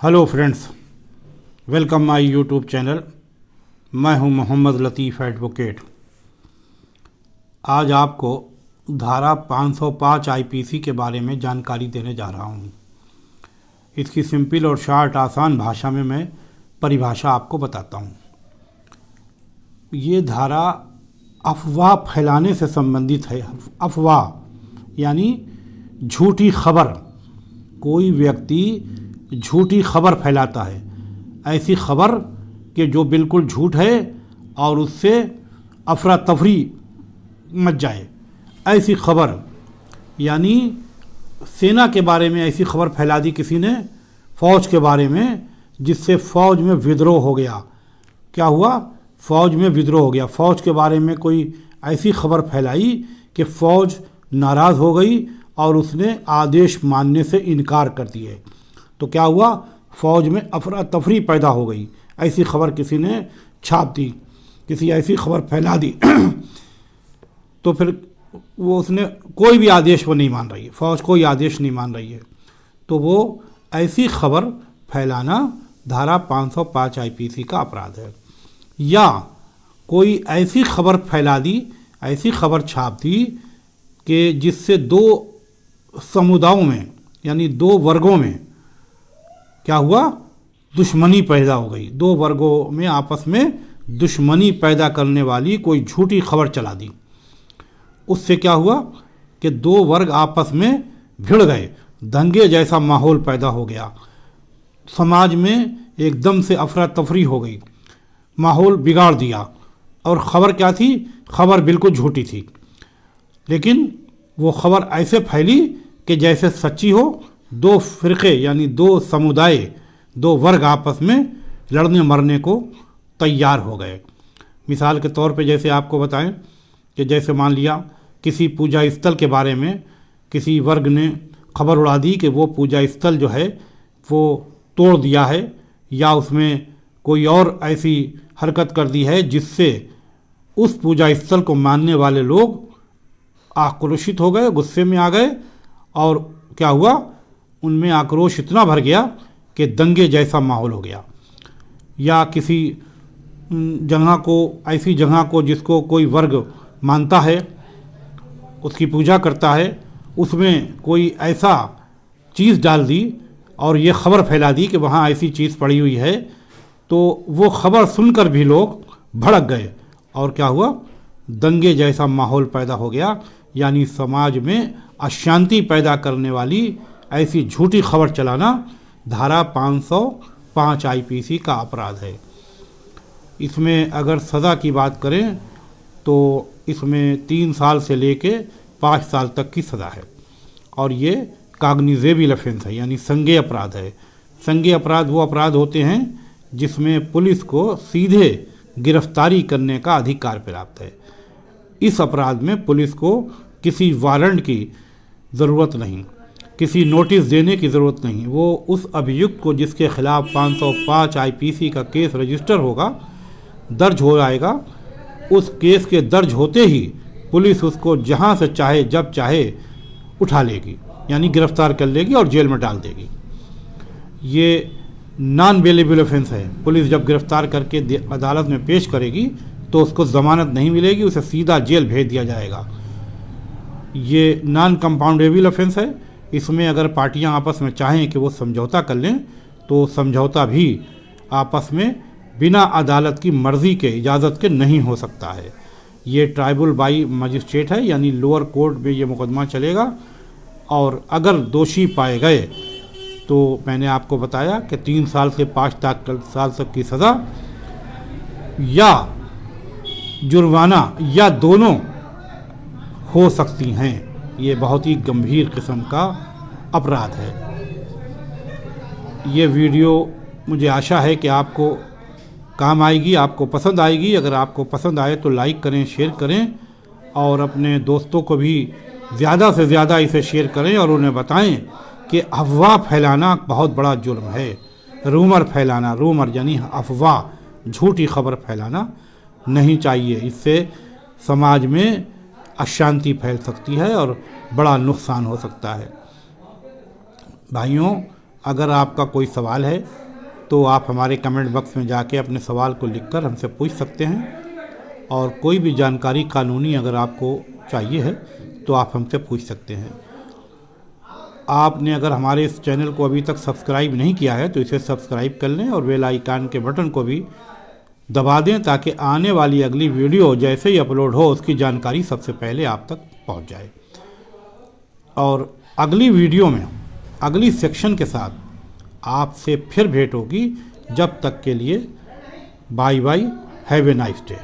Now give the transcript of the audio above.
Hello friends, welcome my YouTube channel. मैं हूं मोहम्मद लतीफ़ advocate. आज आपको धारा 505 आईपीसी के बारे में जानकारी देने जा रहा हूं। इसकी सिंपल और शार्ट आसान भाषा में मैं परिभाषा आपको बताता हूं। ये धारा अफवाह फैलाने से संबंधित है। अफवाह यानी झूठी खबर। कोई व्यक्ति झूठी खबर फैलाता है, ऐसी खबर कि जो बिल्कुल झूठ है और उससे अफरा तफरी मच जाए, ऐसी खबर। यानी सेना के बारे में ऐसी खबर फैला दी किसी ने, फ़ौज के बारे में, जिससे फ़ौज में विद्रोह हो गया। क्या हुआ? फ़ौज में विद्रोह हो गया। फ़ौज के बारे में कोई ऐसी खबर फैलाई कि फ़ौज नाराज़ हो गई और उसने आदेश मानने से इनकार कर दिए। तो क्या हुआ? फ़ौज में अफरा तफरी पैदा हो गई। ऐसी खबर किसी ने छाप दी, किसी ऐसी खबर फैला दी तो फिर वो उसने कोई भी आदेश वो नहीं मान रही है, फ़ौज कोई आदेश नहीं मान रही है, तो वो ऐसी खबर फैलाना धारा 505 आईपीसी का अपराध है। या कोई ऐसी खबर फैला दी, ऐसी खबर छाप दी कि जिससे दो समुदायों में यानी दो वर्गों में क्या हुआ? दुश्मनी पैदा हो गई। दो वर्गों में आपस में दुश्मनी पैदा करने वाली कोई झूठी खबर चला दी। उससे क्या हुआ कि दो वर्ग आपस में भिड़ गए, दंगे जैसा माहौल पैदा हो गया, समाज में एकदम से अफरा तफरी हो गई, माहौल बिगाड़ दिया। और ख़बर क्या थी? खबर बिल्कुल झूठी थी, लेकिन वो खबर ऐसे फैली कि जैसे सच्ची हो। दो फ़िरक़े यानी दो समुदाय, दो वर्ग आपस में लड़ने मरने को तैयार हो गए। मिसाल के तौर पे जैसे आपको बताएं कि जैसे मान लिया किसी पूजा स्थल के बारे में किसी वर्ग ने खबर उड़ा दी कि वो पूजा स्थल जो है वो तोड़ दिया है, या उसमें कोई और ऐसी हरकत कर दी है जिससे उस पूजा स्थल को मानने वाले लोग आक्रोशित हो गए, गुस्से में आ गए, और क्या हुआ? उनमें आक्रोश इतना भर गया कि दंगे जैसा माहौल हो गया। या किसी जगह को, ऐसी जगह को जिसको कोई वर्ग मानता है, उसकी पूजा करता है, उसमें कोई ऐसा चीज़ डाल दी और ये खबर फैला दी कि वहाँ ऐसी चीज़ पड़ी हुई है, तो वो खबर सुनकर भी लोग भड़क गए और क्या हुआ? दंगे जैसा माहौल पैदा हो गया। यानी समाज में अशांति पैदा करने वाली ऐसी झूठी खबर चलाना धारा 505 आईपीसी का अपराध है। इसमें अगर सज़ा की बात करें तो इसमें 3 साल से लेके 5 साल तक की सज़ा है, और ये काग्निजेबल ऑफेंस है, यानी संज्ञेय अपराध है। संज्ञेय अपराध वो अपराध होते हैं जिसमें पुलिस को सीधे गिरफ्तारी करने का अधिकार प्राप्त है। इस अपराध में पुलिस को किसी वारंट की ज़रूरत नहीं, किसी नोटिस देने की ज़रूरत नहीं। वो उस अभियुक्त को जिसके खिलाफ 505 आईपीसी का केस रजिस्टर होगा, दर्ज हो जाएगा, उस केस के दर्ज होते ही पुलिस उसको जहाँ से चाहे जब चाहे उठा लेगी, यानी गिरफ्तार कर लेगी और जेल में डाल देगी। ये नॉन बेलेबल ऑफेंस है। पुलिस जब गिरफ्तार करके अदालत में पेश करेगी तो उसको ज़मानत नहीं मिलेगी, उसे सीधा जेल भेज दिया जाएगा। ये नॉन कंपाउंडेबल ऑफेंस है। इसमें अगर पार्टियां आपस में चाहें कि वो समझौता कर लें तो समझौता भी आपस में बिना अदालत की मर्ज़ी के, इजाज़त के नहीं हो सकता है। ये ट्राइबल बाई मजिस्ट्रेट है, यानी लोअर कोर्ट में ये मुकदमा चलेगा, और अगर दोषी पाए गए तो मैंने आपको बताया कि 3 साल से 5 साल तक की सज़ा या जुर्माना या दोनों हो सकती हैं। ये बहुत ही गंभीर किस्म का अपराध है। ये वीडियो मुझे आशा है कि आपको काम आएगी, आपको पसंद आएगी। अगर आपको पसंद आए तो लाइक करें, शेयर करें, और अपने दोस्तों को भी ज़्यादा से ज़्यादा इसे शेयर करें और उन्हें बताएं कि अफवाह फैलाना बहुत बड़ा जुर्म है। रूमर फैलाना, रूमर यानी अफवाह, झूठी खबर फैलाना नहीं चाहिए। इससे समाज में अशांति फैल सकती है और बड़ा नुकसान हो सकता है। भाइयों, अगर आपका कोई सवाल है तो आप हमारे कमेंट बॉक्स में जाके अपने सवाल को लिखकर हमसे पूछ सकते हैं, और कोई भी जानकारी कानूनी अगर आपको चाहिए है तो आप हमसे पूछ सकते हैं। आपने अगर हमारे इस चैनल को अभी तक सब्सक्राइब नहीं किया है तो इसे सब्सक्राइब कर लें और बेल आइकन के बटन को भी दबा दें, ताकि आने वाली अगली वीडियो जैसे ही अपलोड हो उसकी जानकारी सबसे पहले आप तक पहुंच जाए। और अगली वीडियो में अगली सेक्शन के साथ आपसे फिर भेंट होगी। जब तक के लिए bye bye, have a nice day.